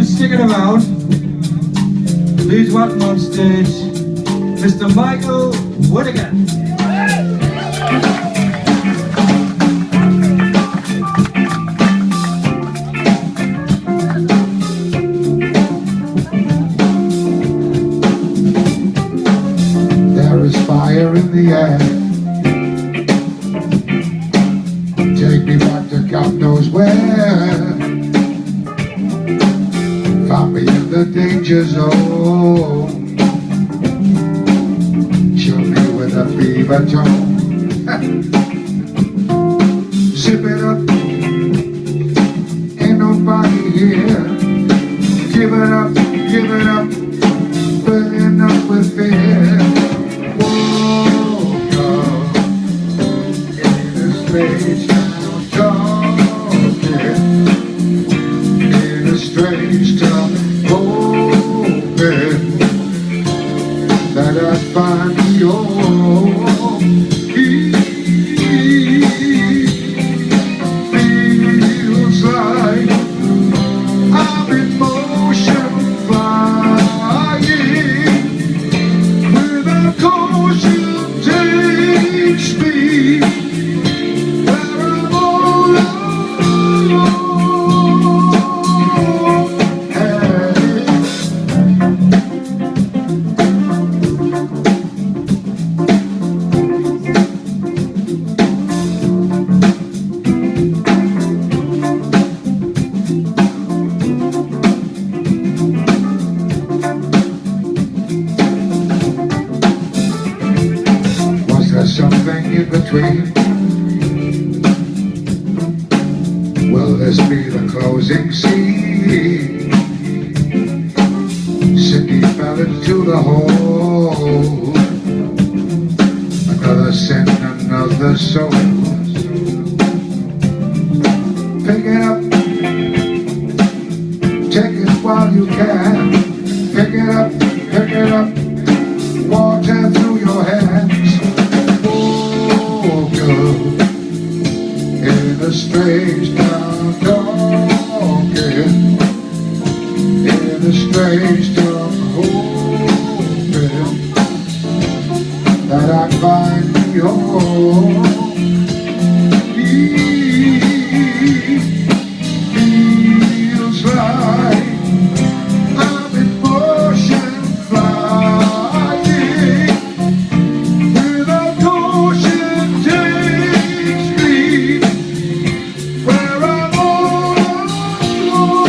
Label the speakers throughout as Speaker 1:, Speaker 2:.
Speaker 1: Sticking around. Please welcome on stage Mr. Michael Whitaker.
Speaker 2: There is fire in the air. Take me back to God knows where. Found me in the danger zone. Chill me with a fever tone. Zip it up, ain't nobody here. Give it up, burning up with fear. Whoa, girl, in a strange town, talking. In a strange town, hoping that I'd find your feels like I'm in motion, flying without caution, takes me where I'm all alone. Something in between. Will this be the closing scene? Cindy fell into the hole. Another sin, another soul. Pick it up, take it while you can. Pick it up, water through your hands. In a strange town, talking. In a strange town, hoping that I'd find your feels like I'm in motion, flying without caution, takes me where I'm all alone.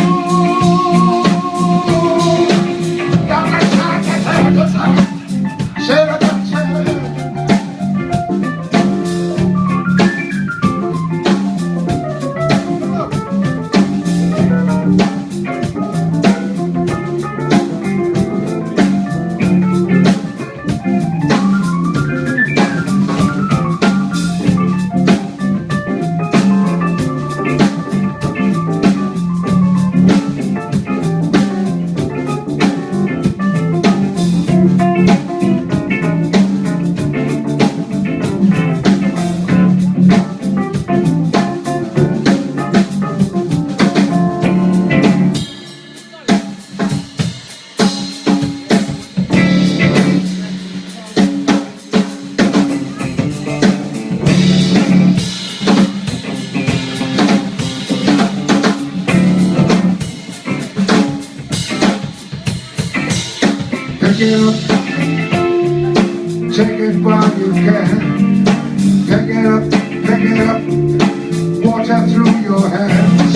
Speaker 2: Pick it up, take it while you can. Pick it up, water through your hands.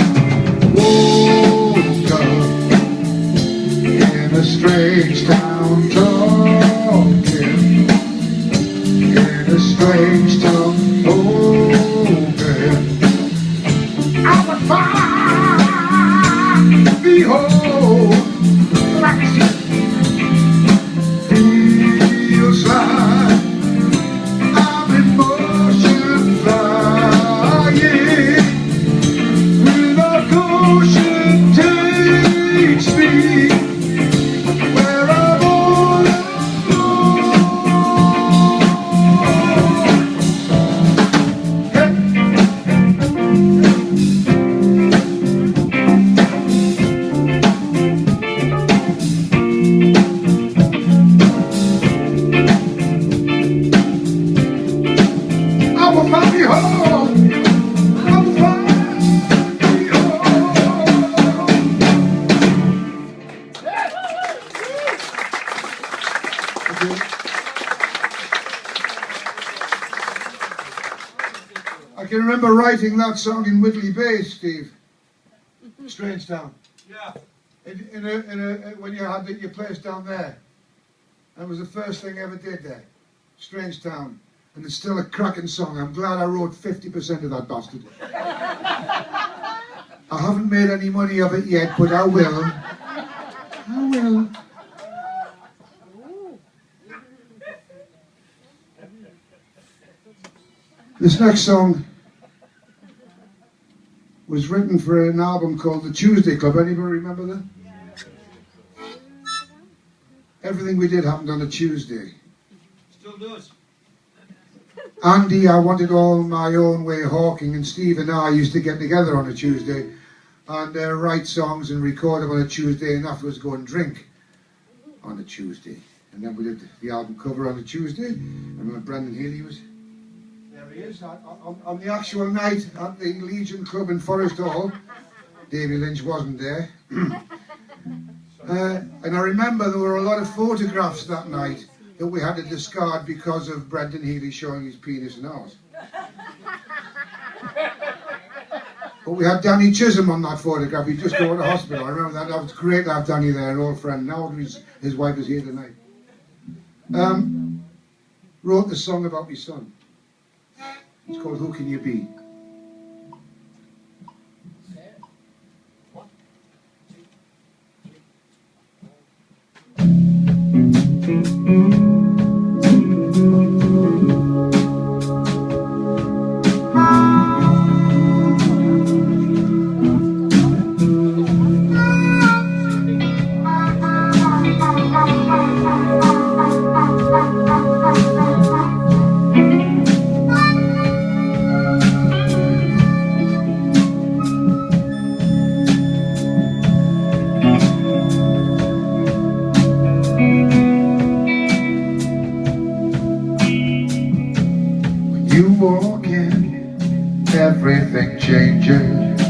Speaker 2: Whoa, God. me home. Like I said, feels like I'm in motion flying. With a caution takes me where I'm all alone. I will find me home. I will find me home. I can remember writing that song in Whitley Bay, Steve. Strange Town.
Speaker 1: Yeah.
Speaker 2: When you had your place down there. That was the first thing I ever did there. Strange Town. And it's still a cracking song. I'm glad I wrote 50% of that bastard. I haven't made any money of it yet, but I will. I will. This next song was written for an album called The Tuesday Club. Anybody remember that? Everything we did happened on a Tuesday.
Speaker 1: Still does.
Speaker 2: Andy, I wanted all my own way hawking, and Steve and I used to get together on a Tuesday and write songs and record them on a Tuesday, and afterwards go and drink on a Tuesday. And then we did the album cover on a Tuesday. And when Brendan Healy was there, he is on the actual night at the Legion Club in Forest Hall. Davy Lynch wasn't there. And I remember there were a lot of photographs that night that we had to discard because of Brendan Healy showing his penis and ours. But we had Danny Chisholm on that photograph. He'd just go to hospital. I remember that. That was great to have Danny there, an old friend. Now his wife is here tonight. Wrote the song about my son. It's called Who Can You Be? You walk in, everything changes.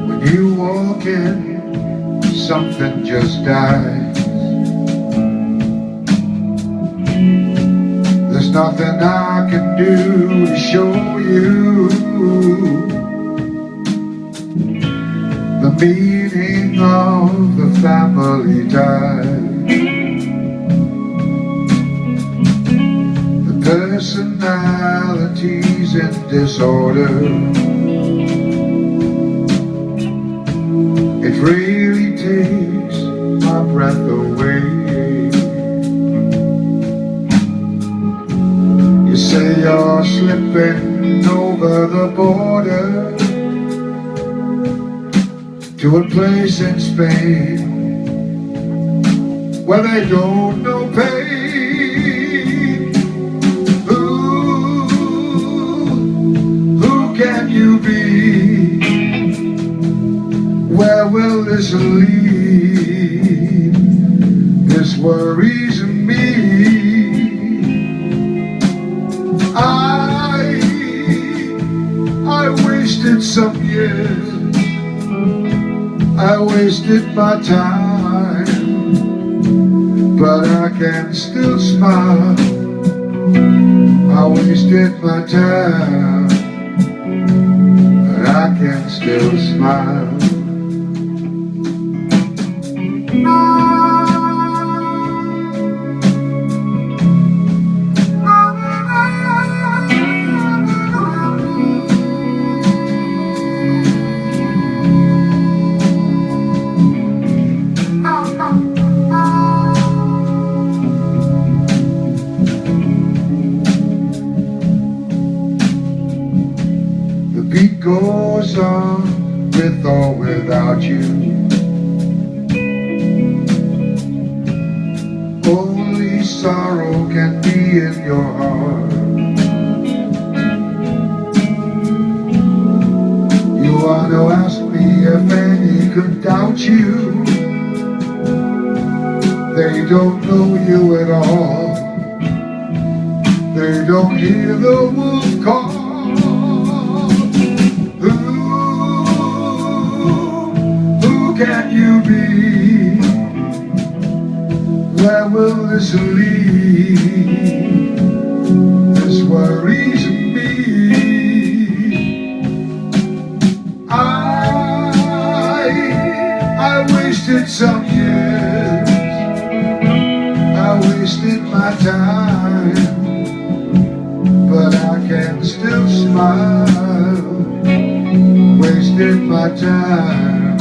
Speaker 2: When you walk in, something just dies. There's nothing I can do to show you the meaning of the family tie. Personalities in disorder. It really takes my breath away. You say you're slipping over the border to a place in Spain where they don't know pain. Can you be? Where will this lead? This worries me. I wasted some years. I wasted my time, but I can still smile. I wasted my time, I can still smile. without you. Only sorrow can be in your heart. You want to ask me if any could doubt you. They don't know you at all. They don't hear the wolf call. Who can you be? Where will this lead? This worries me. I wasted some years. I wasted my time, but I can still smile. Wasted my time,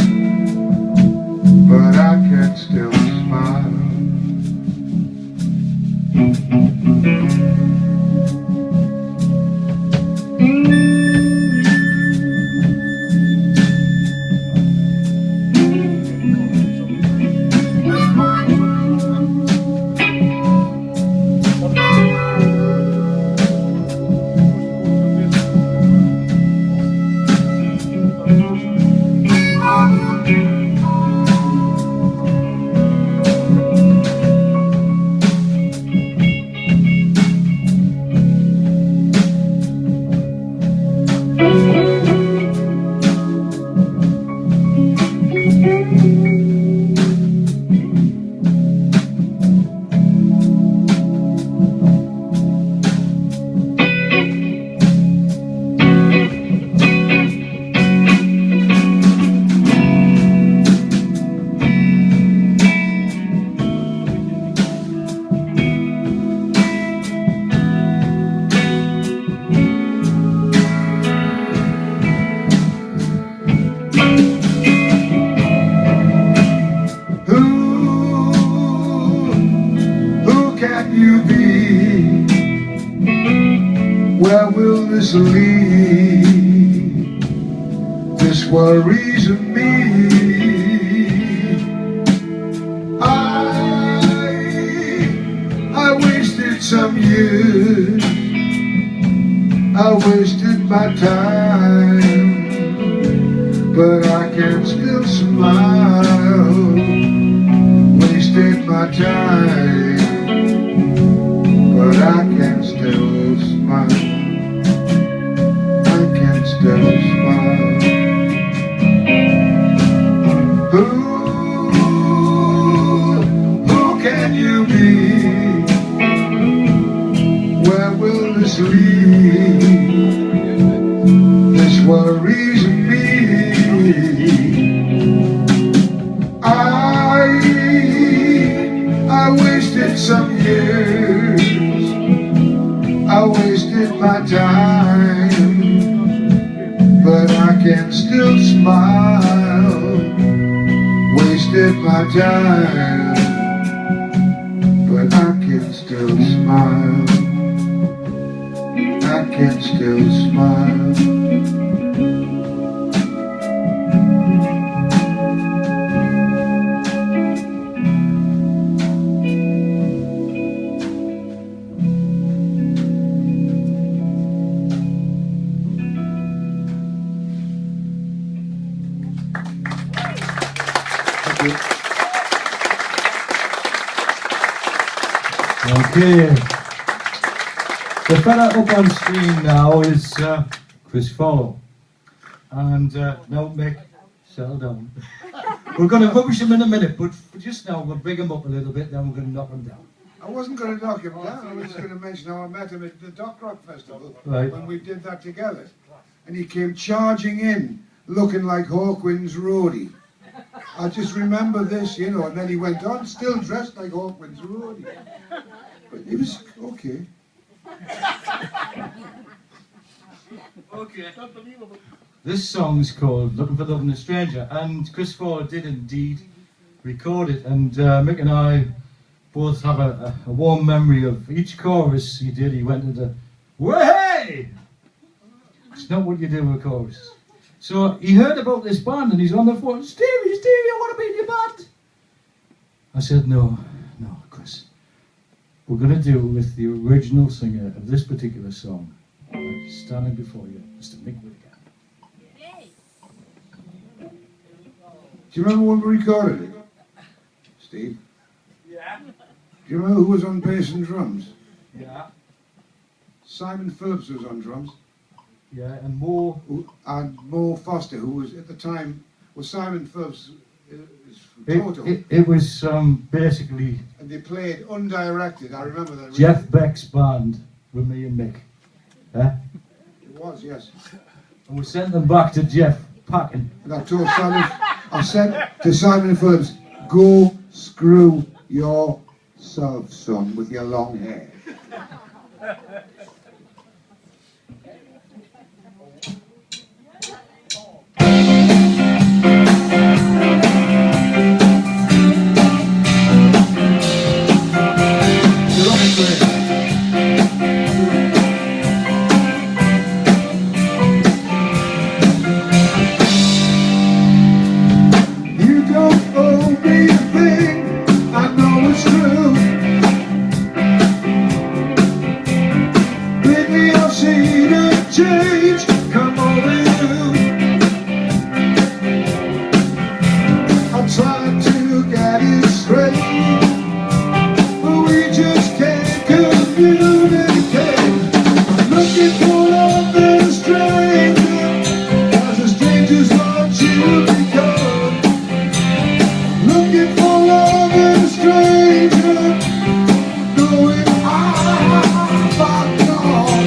Speaker 2: but I can still smile. Where will this lead? This worries me. I wasted some years. I wasted my time, but I can still smile. Wasted my time, but I can still smile. I can still smile. Who can you be? Where will this lead? This worries me. I wasted some years. I wasted my time, but I can still smile. Wasted my time, but I can still smile. I can still smile.
Speaker 1: Okay. The fella up on screen now is Chris Follow. And now Mick, settle down. We're going to rubbish him in a minute, but for just now we'll bring him up a little bit, then we're going to knock him down.
Speaker 2: I wasn't going to knock him down, I was just going to mention how I met him at the Dock Rock Festival when we did that together. And he came charging in, looking like Hawkwind's roadie. I just remember this, you know, and then he went on, still dressed like Hawkwind's roadie. But he was okay.
Speaker 1: Okay. This song's called Looking for Love in a Stranger, and Chris Ford did indeed record it, and Mick and I both have a warm memory of each chorus he did. He went into, way! It's not what you do with a chorus. So he heard about this band and he's on the phone, Stevie, I want to be in your band. I said, no, Chris. We're going to do with the original singer of this particular song, standing before you, Mr. Mick Whitaker.
Speaker 2: Do you remember when we recorded it, Steve?
Speaker 3: Yeah.
Speaker 2: Do you remember who was on bass and drums?
Speaker 1: Yeah.
Speaker 2: Simon Phillips was on drums.
Speaker 1: Yeah, and more.
Speaker 2: And Mo Foster, who was at the time, was Simon Phillips is from Toto.
Speaker 1: It was basically
Speaker 2: And they played undirected, I remember that.
Speaker 1: Jeff Beck's band with me and Mick.
Speaker 2: It was, yes.
Speaker 1: And we sent them back to Jeff packing.
Speaker 2: And I told Simon, I said to Simon Phillips, go screw yourself, son, with your long hair. You don't owe me a thing, I know it's true. Lately I've seen a change come over you. I'm trying to get it straight, but we just can't communicate. I'm looking for love and a stranger, 'cause a stranger's what you become. Looking for love and a stranger, going off and on.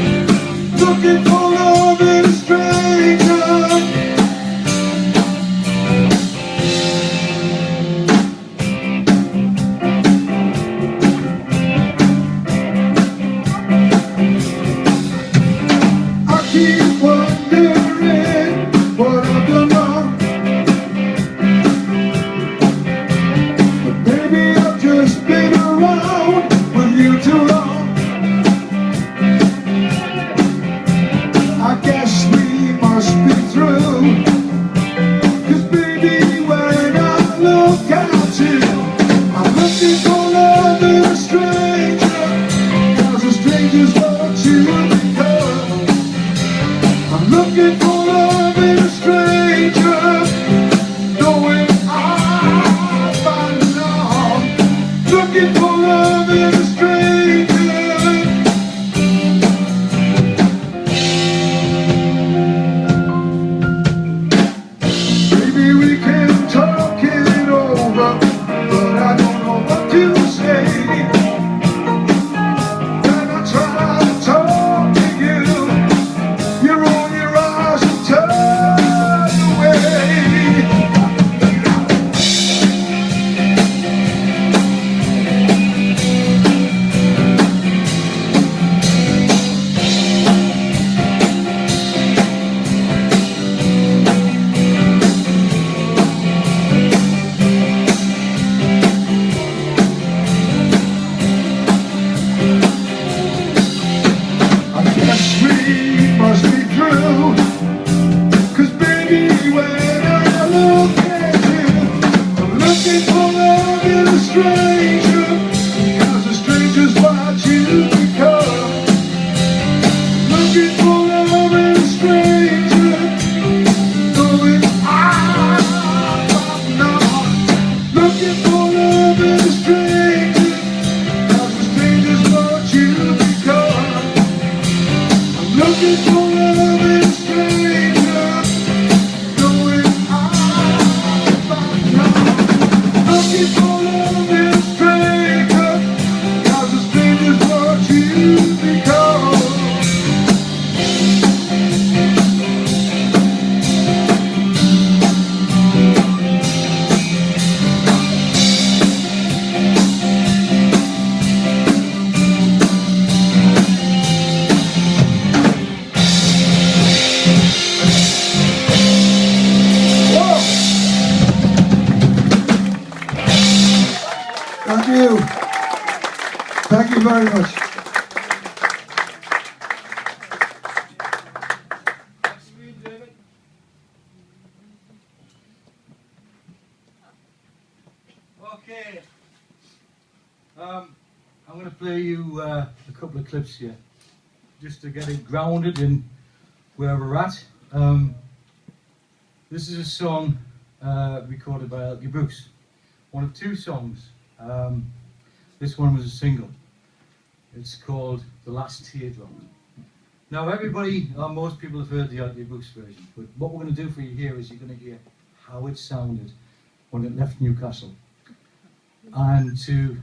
Speaker 2: Looking for love and a stranger. I keep wondering what I've done wrong. But maybe I've just been around with you too long. I guess we must be through, 'cause baby when I look at you, I'm looking for love in a stranger, 'cause a stranger's what you become. I'm looking for love in a stranger, going off and on. Looking for love in a stranger. Maybe we can talk it over, but I don't know what to say. When I try to talk to you, you roll your eyes and turn away. I guess we must be through, 'cause baby when I look at you, I'm looking for love in a stranger, 'cause a stranger's what you become. Looking for love in a stranger, going off and on. Looking for love in a stranger, 'cause a stranger's what you become. Looking for love in a stranger, going off and on. Looking for love in a stranger, 'cause a stranger's what you become. Whoa! Thank you. Thank you very much.
Speaker 1: Okay. I'm going to play you a couple of clips here, just to get it grounded in where we're at. This is a song recorded by Elkie Brooks, one of two songs. This one was a single. It's called The Last Teardrop. Now everybody, or most people have heard the Elkie Brooks version, but what we're going to do for you here is you're going to hear how it sounded when it left Newcastle. And to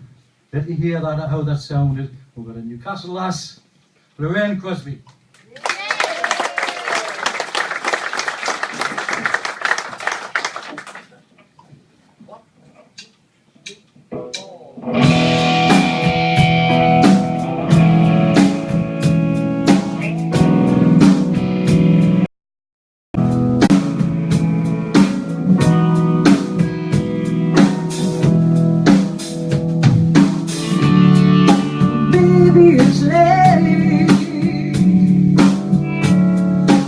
Speaker 1: let you hear that, how that sounded, we've got a Newcastle lass, Lorraine Crosby.
Speaker 3: It's late,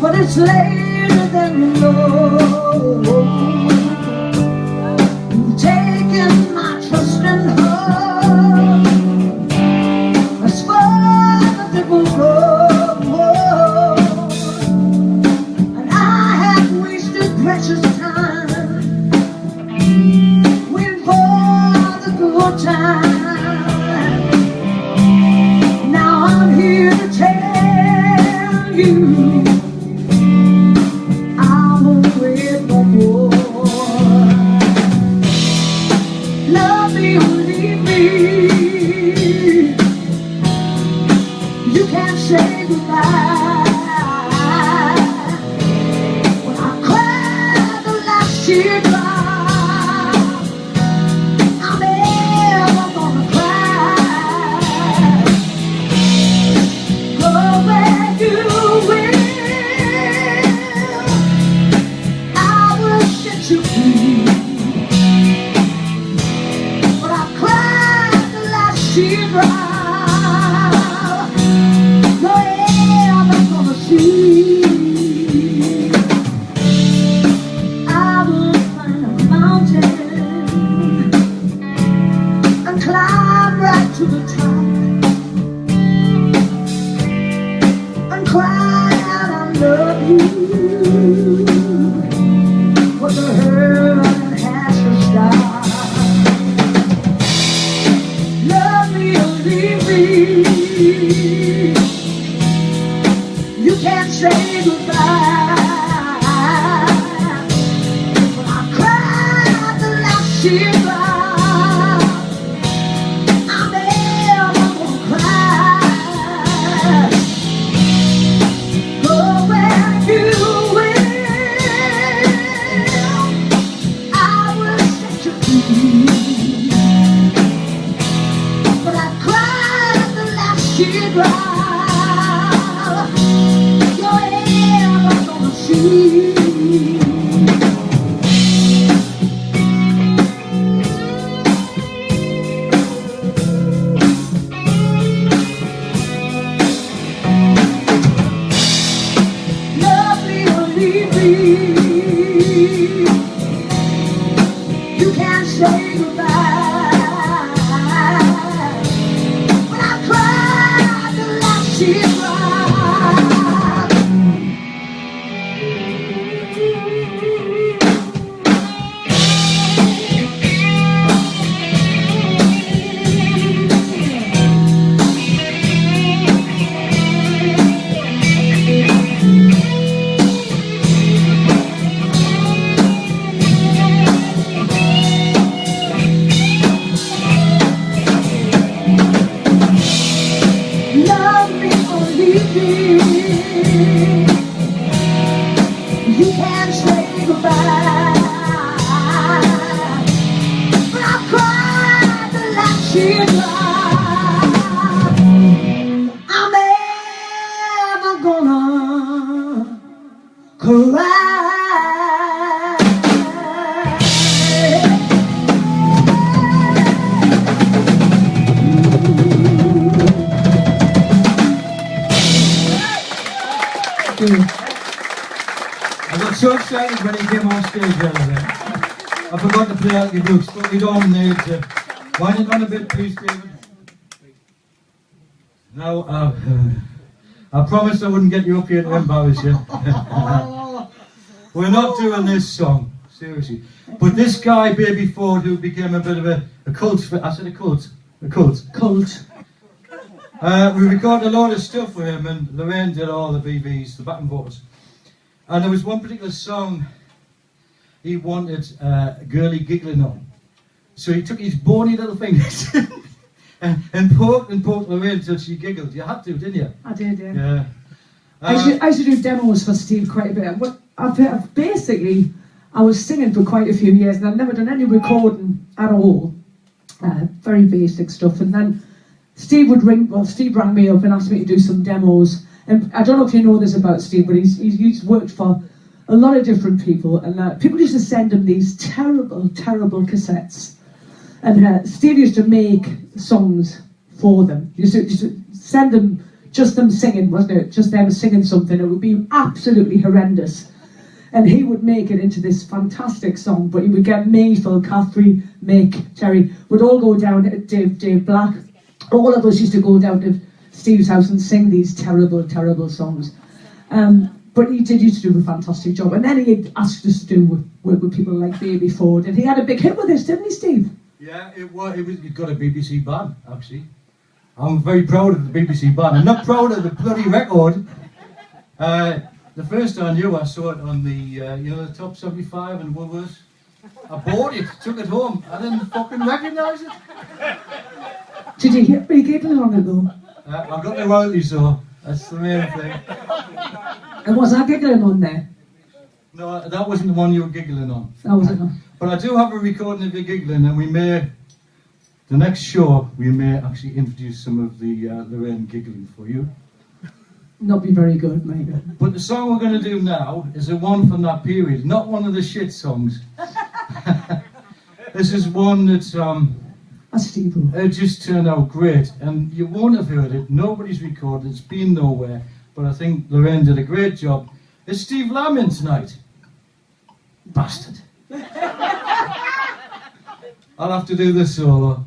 Speaker 3: but it's later than you know. You've taken my trust and heart as far as it will go, and I have wasted precious time waiting for the good time. I'm here to tell you I won't wait no more. Love me or leave me, you can't say goodbye. When I cry the last teardrop, I'm never gonna cry. Climb right to the top and cry out I love you, but the hurt has to stop. Love me or leave me, you can't say goodbye. When I cry out the last teardrop, you can't say goodbye. When I cry the last teardrop, you can't say goodbye. But I cried the last teardrop, I'm never gonna cry.
Speaker 1: I got so excited when he came on stage the other day. I forgot to play out your books, but we don't need to. Wind it on a bit, please, David. Now, I promised I wouldn't get you up here to embarrass you. We're not doing this song, seriously. But this guy, Baby Ford, who became a bit of a cult, I said a cult. A cult.
Speaker 3: Cult.
Speaker 1: We recorded a lot of stuff with him, and Lorraine did all the BBs, the back and vocals. And there was one particular song he wanted Girly giggling on. So he took his bony little fingers and poked Lorraine until she giggled. You had to, didn't you?
Speaker 3: I did, yeah.
Speaker 1: Yeah.
Speaker 3: I used to do demos for Steve quite a bit. Basically, I was singing for quite a few years, and I'd never done any recording at all. Very basic stuff. And then Steve rang me up and asked me to do some demos. And I don't know if you know this about Steve, but he's worked for a lot of different people. And people used to send him these terrible, terrible cassettes. And Steve used to make songs for them. He used to send them, just them singing, wasn't it? Just them singing something. It would be absolutely horrendous. And he would make it into this fantastic song, but he would get me, Phil Caffrey, Mick, Terry, would all go down, Dave Black. All of us used to go down to Steve's house and sing these terrible, terrible songs. But he used to do a fantastic job. And then he asked us to do work with people like Baby Ford, and he had a big hit with this, didn't he, Steve?
Speaker 1: Yeah, it got a BBC ban, actually. I'm very proud of the BBC ban. I'm not proud of the bloody record. The first I knew, I saw it on the, the Top 75 in Woolworths. I bought it, took it home, I didn't fucking recognise it.
Speaker 3: Did you hear me giggling on it though?
Speaker 1: I got the royalties though, that's the main thing.
Speaker 3: And was I giggling on there?
Speaker 1: No, that wasn't the one you were giggling on.
Speaker 3: That was it not.
Speaker 1: But I do have a recording of you giggling, and the next show, we may actually introduce some of the Lorraine giggling for you.
Speaker 3: Not be very good, maybe.
Speaker 1: But the song we're going to do now is a one from that period, not one of the shit songs. This is one that's
Speaker 3: Steve.
Speaker 1: it just turned out great, and you won't have heard it. Nobody's recorded. It's been nowhere. But I think Lorraine did a great job. Is Steve Lamb in tonight? Bastard. I'll have to do this solo.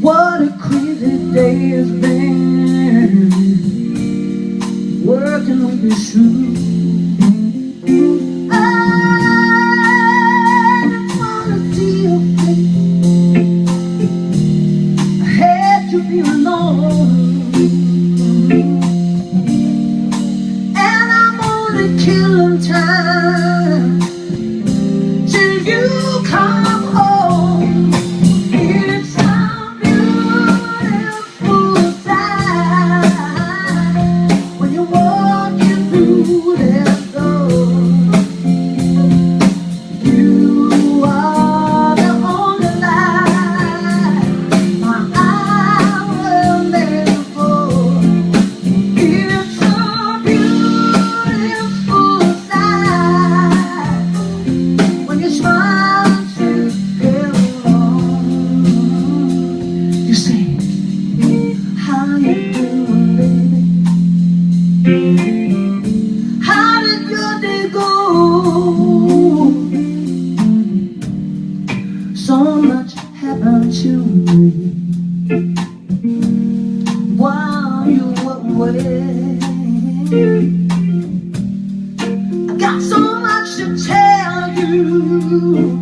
Speaker 3: What a crazy day has been, working with the shoe. I wanna see your face, I had to be alone, and I'm only killing time till you come home. It's a beautiful sight when you're walking through that door. You are the only light my eyes were made for. It's a beautiful sight when you smile to everyone. You say, how you doing, baby? How did your day go? So much happened to me while you were away. I got so much to tell you,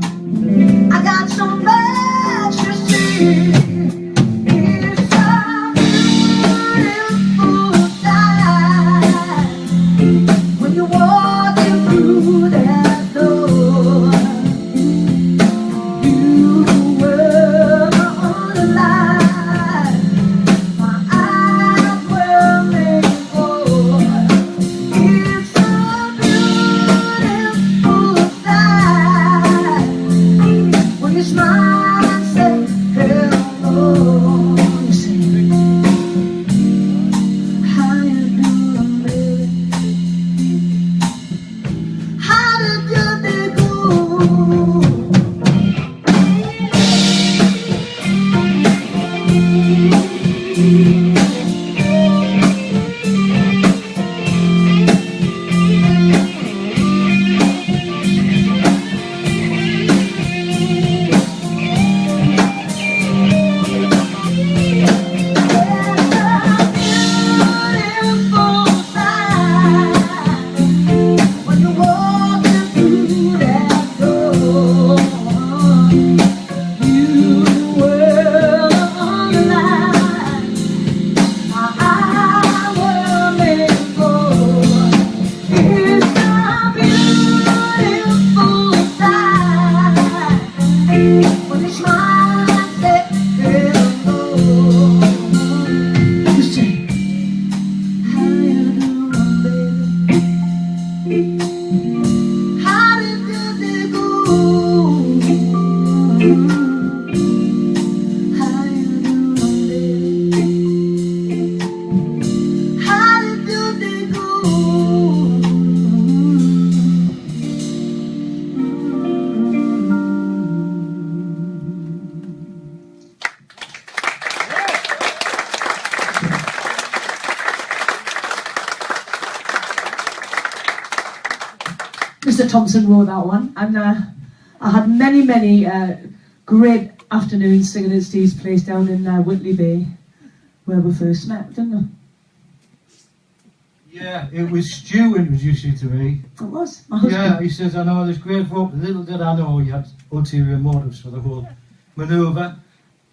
Speaker 3: I got so much to say. It's a beautiful sight when you're walking through that door. You were my only light my eyes were made Mr. Thompson wrote that one, and I had many great afternoons singing at Steve's place down in Whitley Bay, where we first met, didn't we?
Speaker 1: Yeah, it was Stu introduced you to me.
Speaker 3: It was, my husband.
Speaker 1: Yeah, he says, I know this great folk, little did I know you had ulterior motives for the whole manoeuvre.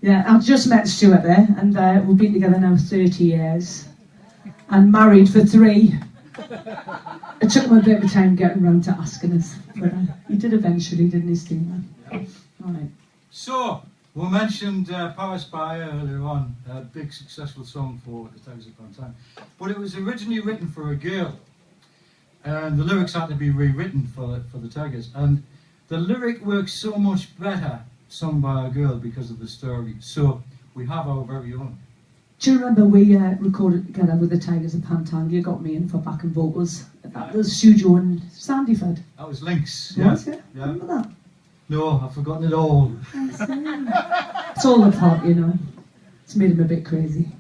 Speaker 3: Yeah, I've just met Stuart there, and we've been together now 30 years, and married for 3. It took him a bit of time getting round to asking us, but he did eventually, didn't he, Steve?
Speaker 1: Yeah.
Speaker 3: All right.
Speaker 1: So, we mentioned Paris by earlier on, a big successful song for the Tigers Upon Time. But it was originally written for a girl, and the lyrics had to be rewritten for the Tigers. And the lyric works so much better sung by a girl because of the story. So, we have our very own.
Speaker 3: Do you remember we recorded together with the Tigers of Pantang? You got me in for backing vocals at that studio in Sandyford.
Speaker 1: That was Lynx. Yeah.
Speaker 3: Was it?
Speaker 1: Yeah.
Speaker 3: Remember that?
Speaker 1: No, I've forgotten it all.
Speaker 3: It's all the pop, you know. It's made him a bit crazy.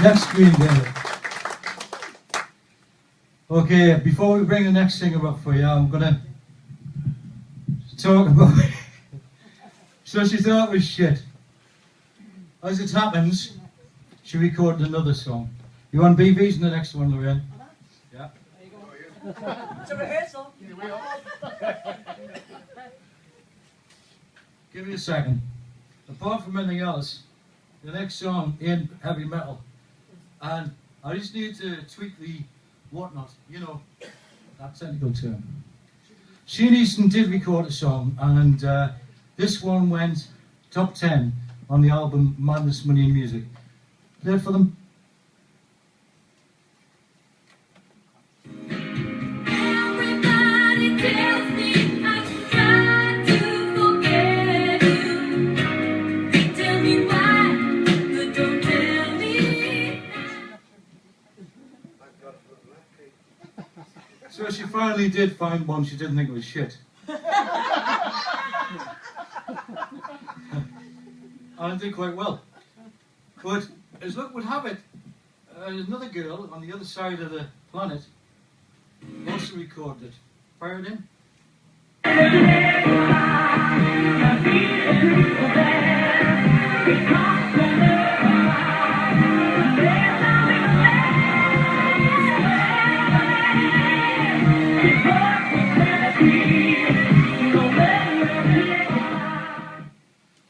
Speaker 1: Next screen, David. Okay, before we bring the next singer up for you, I'm gonna talk about So she thought it was shit. As it happens, she recorded another song. You want BVs in the next one, Lorraine? Yeah.
Speaker 4: It's a rehearsal.
Speaker 1: Give me a second. Apart from anything else, the next song ain't heavy metal. And I just need to tweak the whatnot, you know, that technical term. Sheen Easton did record a song, and this one went top 10 on the album Madness, Money and Music. Play it for them.
Speaker 5: Everybody tells me I should try to forget you. They tell me why, but don't tell me.
Speaker 1: So she finally did find one she didn't think was shit. And it did quite well. But as luck would have it, another girl on the other side of the planet also recorded it. Fire it in.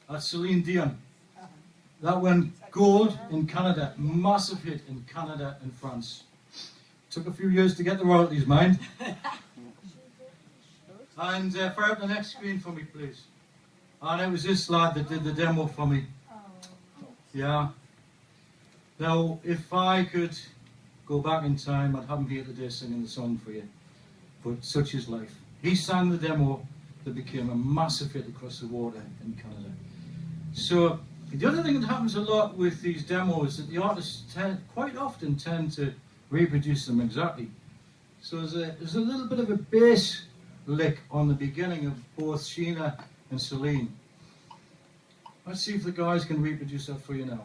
Speaker 1: That's Celine Dion. That went gold in Canada, massive hit in Canada and France. Took a few years to get the royalties, mind. And fire up the next screen for me, please. And it was this lad that did the demo for me. Yeah. Now, if I could go back in time, I'd have him here today singing the song for you. But such is life. He sang the demo that became a massive hit across the water in Canada. So, the other thing that happens a lot with these demos is that the artists quite often tend to reproduce them exactly. So there's a little bit of a bass lick on the beginning of both Sheena and Celine. Let's see if the guys can reproduce that for you now.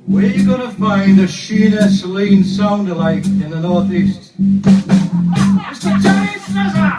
Speaker 1: Where are you going to find a Sheena Celine sound alike in the Northeast? Mr. Johnny Snazza!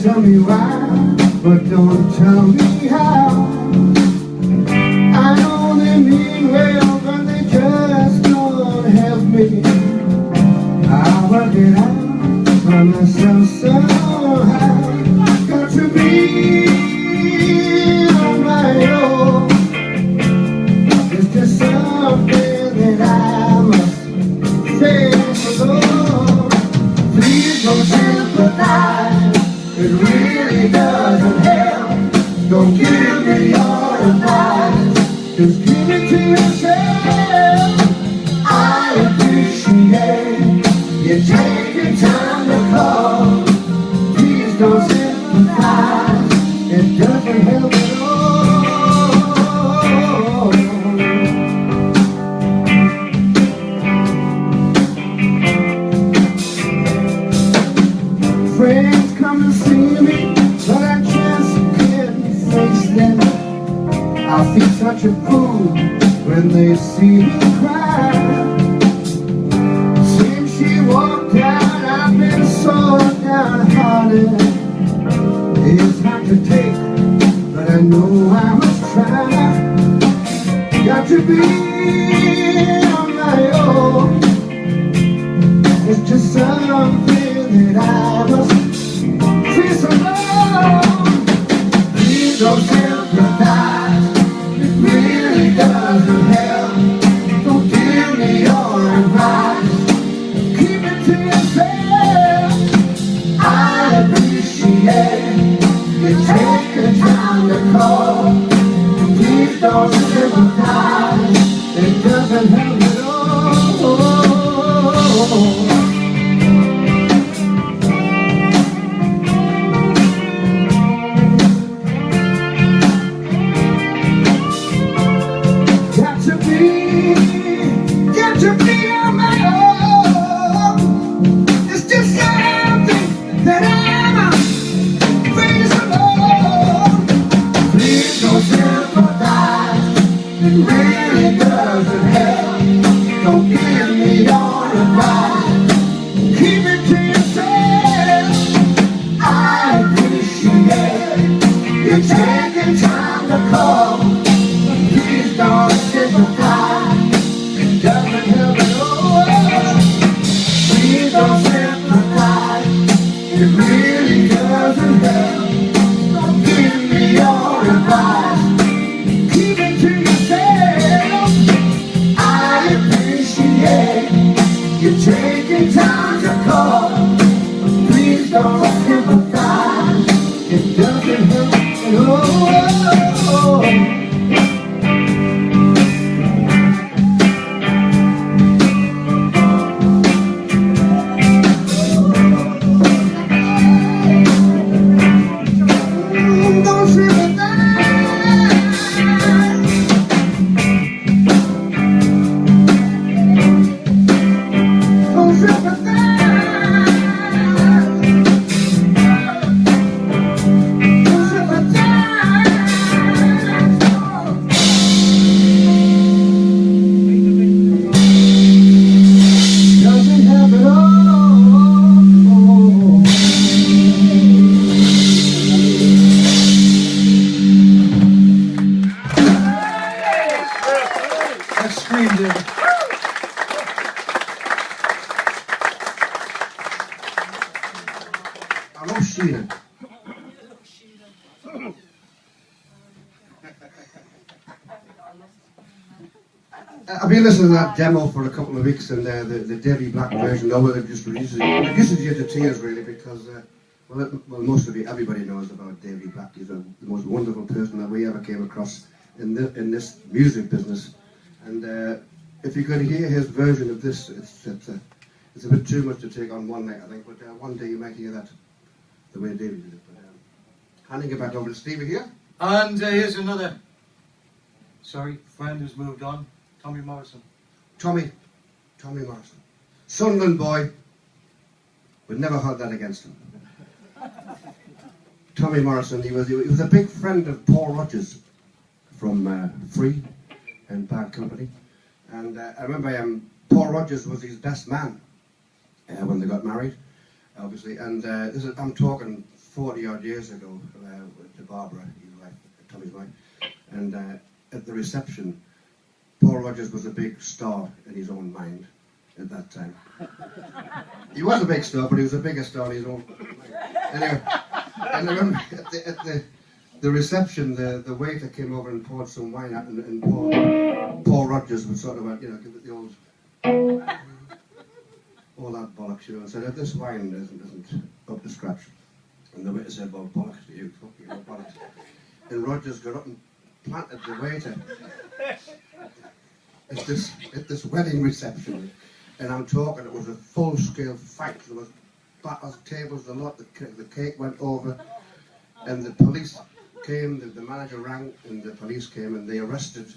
Speaker 6: Tell me why, but don't tell me how. I know they mean well, but they just don't help me. I work it out by myself somehow. Got to be on my own. It's just something that I must say alone. Please don't sympathize. It really doesn't help. Don't give me your advice. Just give it to yourself. I appreciate you taking time to call. Please don't sympathize. It doesn't help at all. Friends come to see me, but I just can't face them. I feel such a fool when they see me cry. Since she walked out, I've been so downhearted. It's hard to take, but I know I must try. Got to be on my own. It's just something that I must face alone. Please don't sympathize. It really doesn't help. Don't give me your advice. Keep it to yourself. I appreciate you taking time to call. Please don't sympathize, it doesn't help at all. Got to be on my own. It's just something that I'm facing alone. Please don't sympathize, it really doesn't help. Don't give me your advice, keep it to yourself. I appreciate you taking time to call. Please don't sympathize, it doesn't help at all. Please don't sympathize, it really doesn't help. Don't give me your advice, keep it to yourself. I appreciate you taking time to call. Please don't sympathize, it doesn't help at all.
Speaker 1: Let's scream, David.
Speaker 6: I love Sheena. I've been listening to that demo for a couple of weeks, and the Davy Black version, though, it just reduces you to tears, really, because well, most of you, everybody knows about Davy Black. He's the most wonderful person that we ever came across in this music business. And if you could hear his version of this, it's a bit too much to take on one night, I think. But one day you might hear that the way Davy did it. But handing it back over to Stevie here.
Speaker 1: And here's another, friend who's moved on, Tommy Morrison.
Speaker 6: Tommy Morrison, Sunderland boy. We'd never heard that against him. Tommy Morrison, he was a big friend of Paul Rodgers from Free and Bad Company, and I remember Paul Rodgers was his best man when they got married, obviously. And I'm talking 40 odd years ago to Barbara, his wife, Tommy's wife, and at the reception, Paul Rodgers was a big star in his own mind at that time. He was a big star, but he was a bigger star in his own mind. Anyway, and I remember at the reception, the waiter came over and poured some wine out, and Paul Rodgers was sort of like, give it the old, all that bollocks, and said, this wine isn't up to scratch. And the waiter said, well, bollocks to you, fucking hell, bollocks. And Rodgers got up and planted the waiter at this wedding reception. And I'm talking, it was a full-scale fight. There was batters, tables, a lot. The cake went over, and the police came. The manager rang, and the police came, and they arrested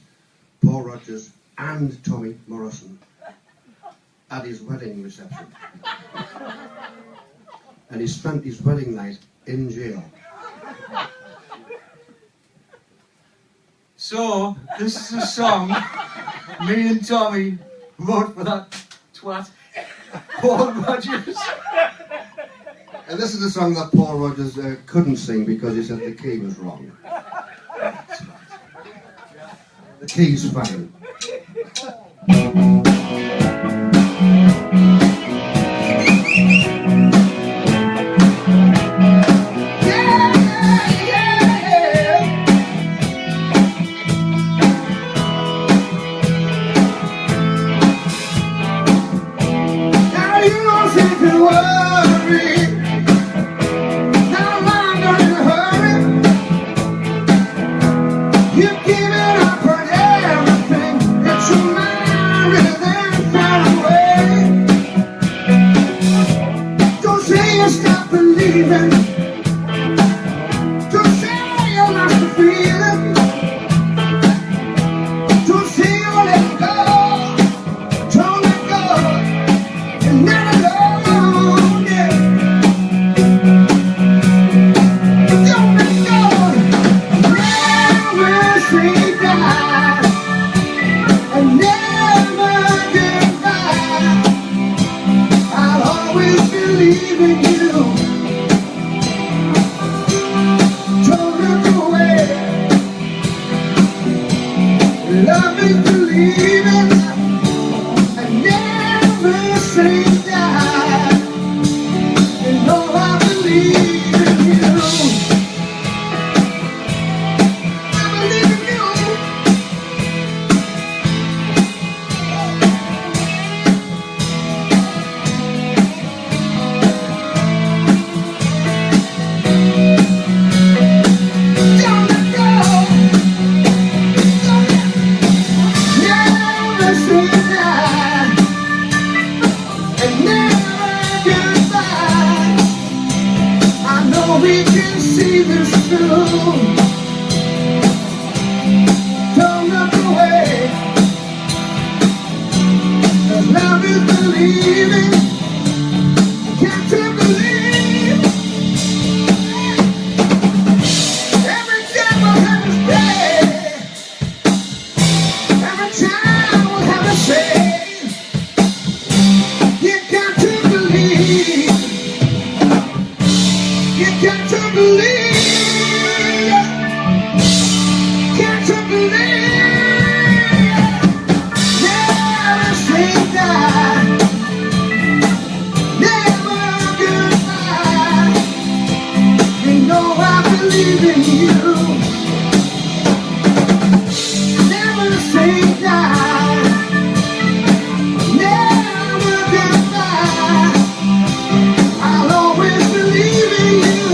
Speaker 6: Paul Rodgers and Tommy Morrison at his wedding reception. And he spent his wedding night in jail.
Speaker 1: So, this is a song me and Tommy wrote for that twat, Paul Rodgers.
Speaker 6: And this is a song that Paul Rodgers couldn't sing because he said the key was wrong. The key's fine. Now you don't seem to worry. Now know we can see this through. Don't look away, 'cause love is believing. Got to believe. Every day we'll have to stay. Every time we'll have to say. You got to believe. You got to believe. Got to believe. Never say die. Never goodbye. You know I believe in you. Never say die. Never goodbye. I'll always believe in you.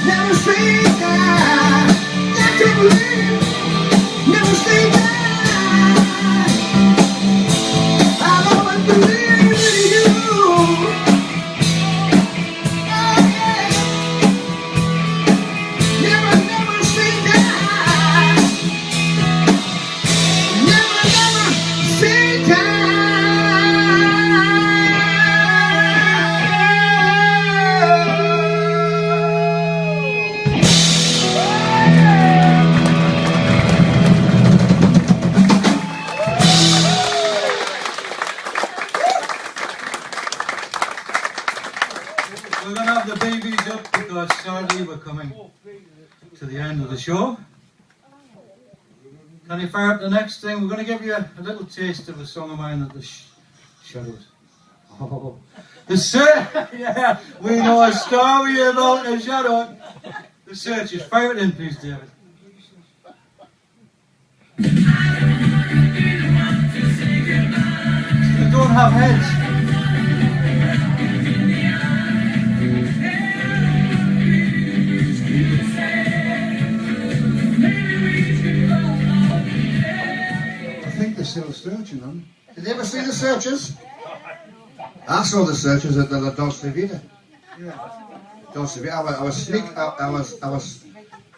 Speaker 6: Never say die. Got to believe. Never say die. I'll always believe in you. Oh yeah. Never, never say die. Never, never say
Speaker 1: We're going to have the babies up because sadly we're coming to the end of the show. Can you fire up the next thing? We're going to give you a little taste of a song of mine at the Shadows. Oh, yeah, we know a story about the Shadow. The Searchers. Fire it in, please, David. They don't have heads.
Speaker 6: I think they're still searching them. Did you ever see the Searchers? I saw the Searchers at the Dolce Vita.
Speaker 2: Yeah.
Speaker 6: Dolce Vita. I was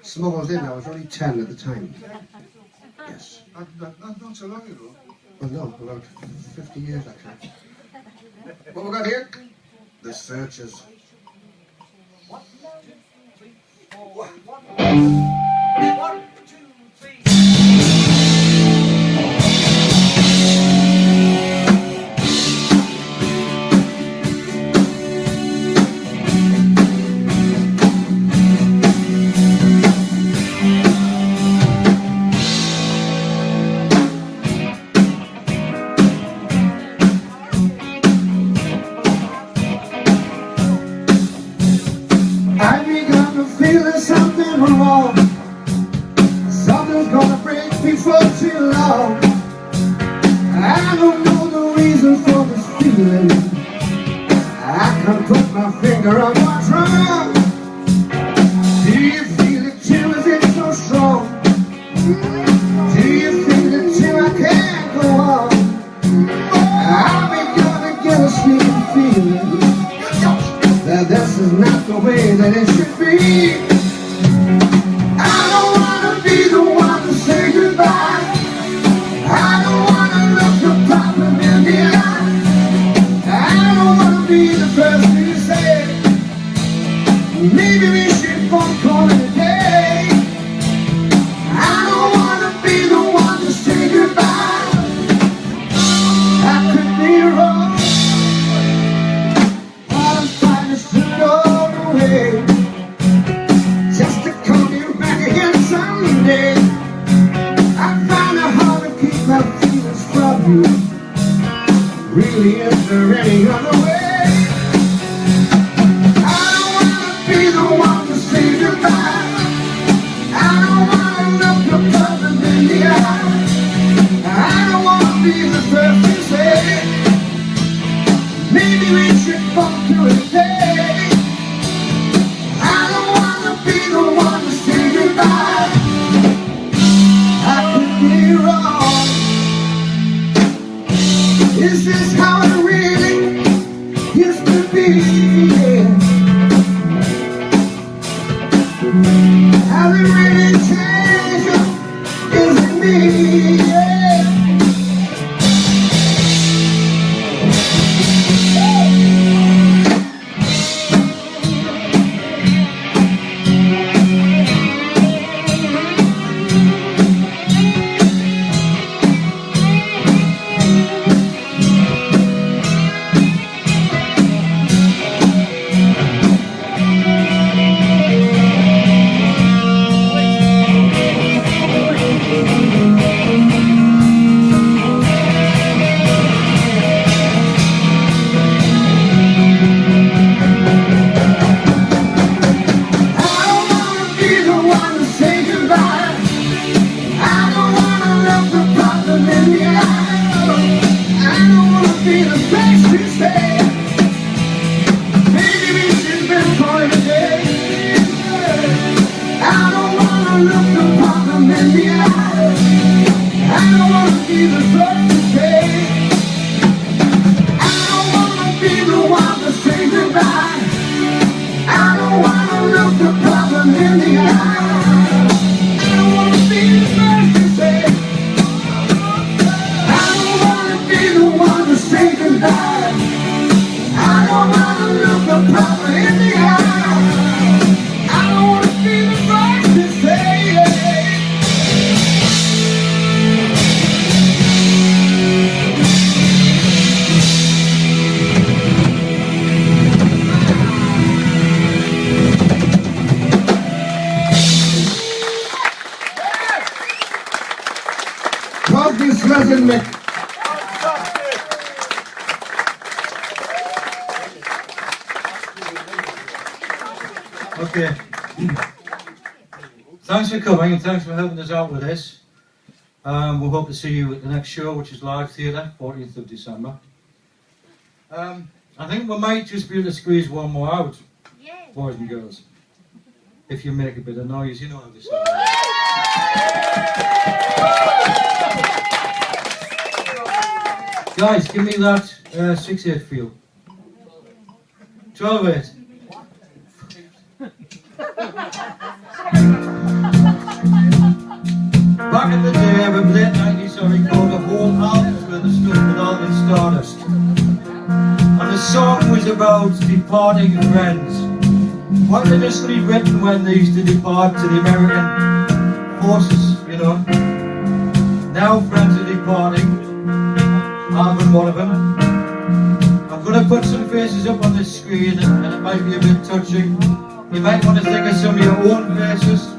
Speaker 6: smuggled in. I was only 10 at the time. Yes.
Speaker 2: Not so long ago.
Speaker 6: Well, no, about 50 years actually. What we got here? The Searchers. I begun to feel there's something wrong. Something's gonna break me for too long. I don't know the reason for this feeling. I can't put my finger on what's wrong. Do you feel it too? Is it so strong? Do you feel it too? I can't go on. I begun to get a sneaking feeling that this is not the way that it should be. I don't want to be the one to say goodbye. I don't want to look the problem in the eye. I don't want to be the first to say, maybe we should both call it a day. I don't want to be the one to say goodbye. I could be wrong. Just to come you back again someday. I find it hard to keep my feelings from you. Really, is there any other way? I don't want to be the one to say goodbye. I don't want to look the problem in the eye. I don't want to be the first to say, maybe we should both do it today. I don't want to be the one to say goodbye. I could be wrong. Is this how it really used to be? in the eye. I don't want to be the first to say it. God bless Reverend Mick.
Speaker 1: Okay. Thanks for coming and thanks for helping us out with this. We hope to see you at the next show, which is live theatre, 14th of December. I think we might just be able to squeeze one more out, boys and girls. If you make a bit of noise, you know how this sounds. Guys, give me that 6/8 feel. 12/8. Back in the day, of the late 90s, I recorded whole albums with the stuff with all the stardust. And the song was about departing friends. What they just need written when they used to depart to the American forces, you know. Now friends are departing. I've been one of them. I'm going to put some faces up on this screen and it might be a bit touching. You might want to think of some of your own faces.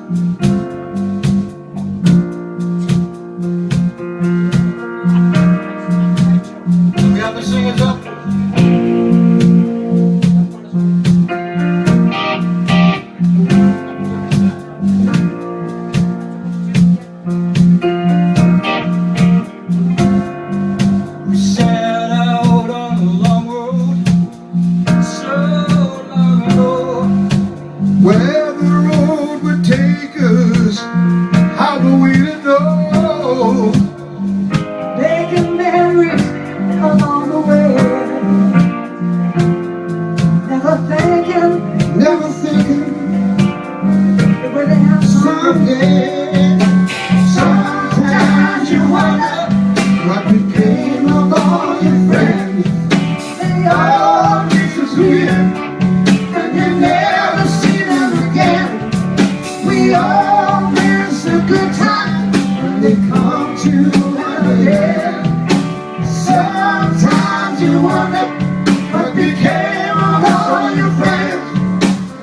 Speaker 1: Can we have the singers up? We set out on a long road so long ago.
Speaker 6: Where the road would take us, how were we to know?
Speaker 3: Making memories along the way. Never thinking
Speaker 6: Never thinking
Speaker 3: that we're gonna have
Speaker 6: someday. Sometimes you wonder what became of all your friends. They all disappeared, and you never see them again. We all miss a good time when they come to an end. Sometimes you wonder what became of all your friends.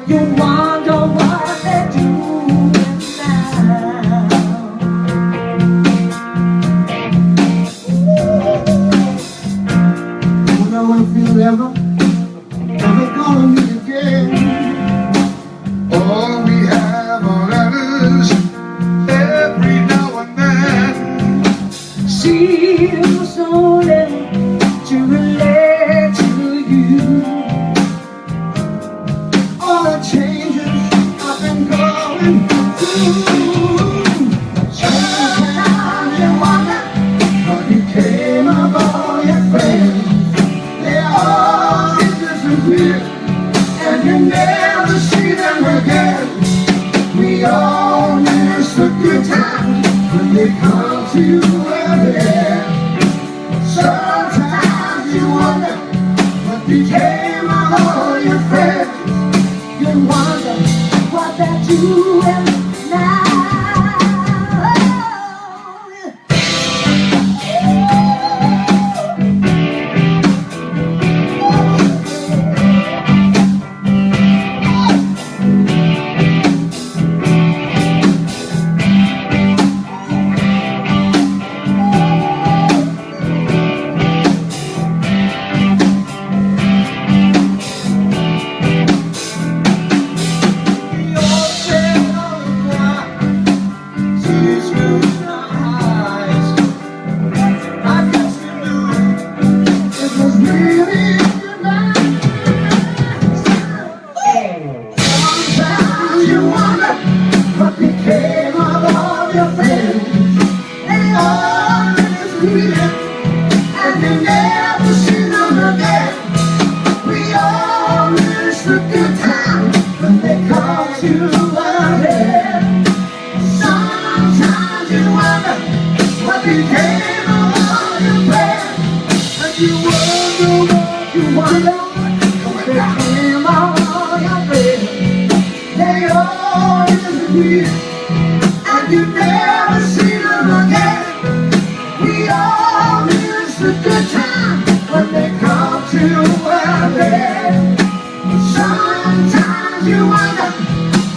Speaker 3: You wonder what they're doing now.
Speaker 6: Wonder if you'll ever gonna meet again. All we have are letters every now and then.
Speaker 3: Seems so little to relate to you.
Speaker 6: All the changes I've been going through. Sometimes you wonder what became of all your friends. They all disappeared, and you never see them again. We all miss the good times when they come to an end. Sometimes you wonder what became of all your friends.
Speaker 3: You wonder what they're doing now.
Speaker 6: disappear, and you never see them again. We all miss the good time when they come to an end. Sometimes you wonder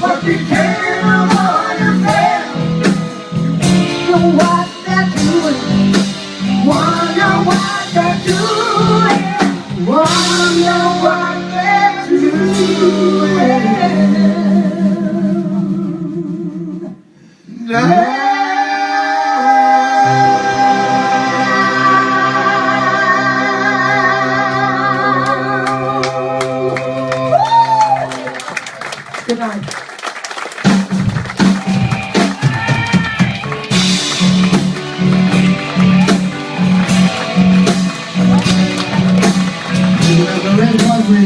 Speaker 6: what became of all your friends. You know what they're doing, wonder what they're doing, wonder what they're doing.
Speaker 3: Good night.
Speaker 6: We're in country.